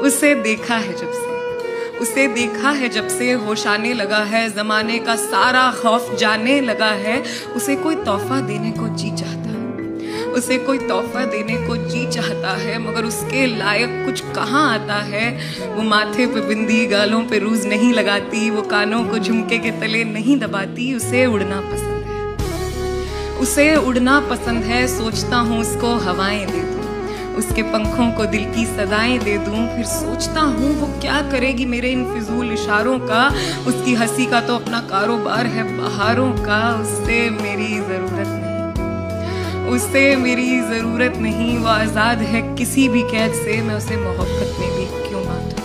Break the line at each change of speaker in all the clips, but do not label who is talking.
उसे देखा है जब से, उसे देखा है जब से होश आने लगा है, जमाने का सारा खौफ जाने लगा है। उसे कोई तोहफा देने को जी चाहता है, उसे कोई तोहफा देने को जी चाहता है, मगर उसके लायक कुछ कहाँ आता है। वो माथे पे बिंदी, गालों पे रूज नहीं लगाती, वो कानों को झुमके के तले नहीं दबाती। उसे उड़ना पसंद है, उसे उड़ना पसंद है। सोचता हूँ उसको हवाएं दे दूं, उसके पंखों को दिल की सदाएं दे दूं। फिर सोचता हूँ वो क्या करेगी मेरे इन फिजूल इशारों का। उसकी हंसी का तो अपना कारोबार है बहारों का। उससे मेरी जरूरत नहीं, उससे मेरी जरूरत नहीं। वो आजाद है किसी भी कैद से, मैं उसे मोहब्बत में भी क्यों बांधूं,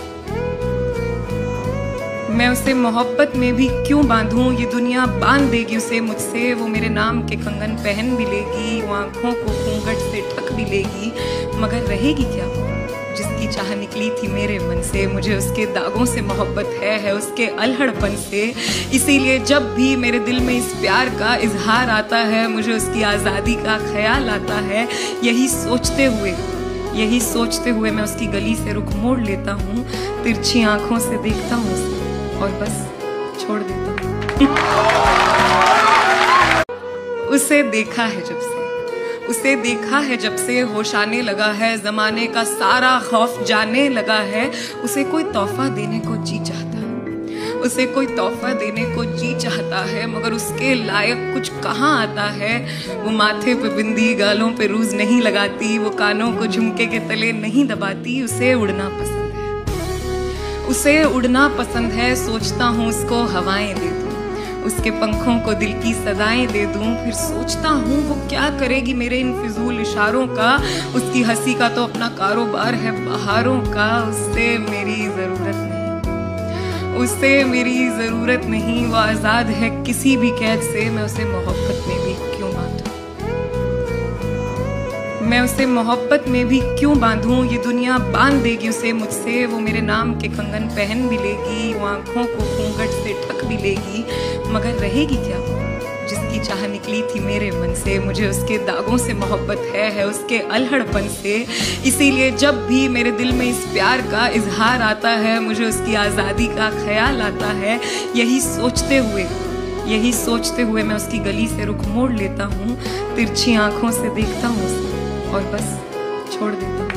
मैं उसे मोहब्बत में भी क्यों बांधूं। ये दुनिया बांध देगी उसे मुझसे, वो मेरे नाम के कंगन पहन भी लेगी, वो आंखों को घूंघट से ढक भी लेगी, मगर रहेगी क्या जिसकी चाह निकली थी मेरे मन से। मुझे उसके दागों से मोहब्बत है उसके अल्हड़पन से। इसीलिए जब भी मेरे दिल में इस प्यार का इजहार आता है, मुझे उसकी आज़ादी का ख्याल आता है। यही सोचते हुए मैं उसकी गली से रुख मोड़ लेता हूँ, तिरछी आंखों से देखता हूँ उसे और बस छोड़ देता हूँ। उसे देखा है जब से, उसे देखा है जब से होश आने लगा है, जमाने का सारा खौफ जाने लगा है। उसे कोई तोहफा देने को जी चाहता है, उसे कोई तोहफा देने को जी चाहता है, मगर उसके लायक कुछ कहाँ आता है। वो माथे पे बिंदी, गालों पे रूज नहीं लगाती, वो कानों को झुमके के तले नहीं दबाती। उसे उड़ना पसंद है, उसे उड़ना पसंद है। सोचता हूँ उसको हवाएं दे दूं, उसके पंखों को दिल की सदाएं दे दूं। फिर सोचता हूँ वो क्या करेगी मेरे इन फिजूल इशारों का। उसकी हंसी का तो अपना कारोबार है बहारों का। उससे मेरी जरूरत नहीं, उससे मेरी जरूरत नहीं। वो आजाद है किसी भी कैद से, मैं उसे मोहब्बत में भी क्यों बांधूं, मैं उसे मोहब्बत में भी क्यों बांधूं। ये दुनिया बांध देगी उसे मुझसे, वो मेरे नाम के कंगन पहन भी लेगी, वो आंखों को घूंघट से ढक भी लेगी, मगर रहेगी क्या जिसकी चाह निकली थी मेरे मन से। मुझे उसके दागों से मोहब्बत है उसके अल्हड़पन से। इसीलिए जब भी मेरे दिल में इस प्यार का इजहार आता है, मुझे उसकी आज़ादी का ख्याल आता है। यही सोचते हुए मैं उसकी गली से रुख मोड़ लेता हूँ, तिरछी आंखों से देखता हूँ उसे और बस छोड़ देता हूँ।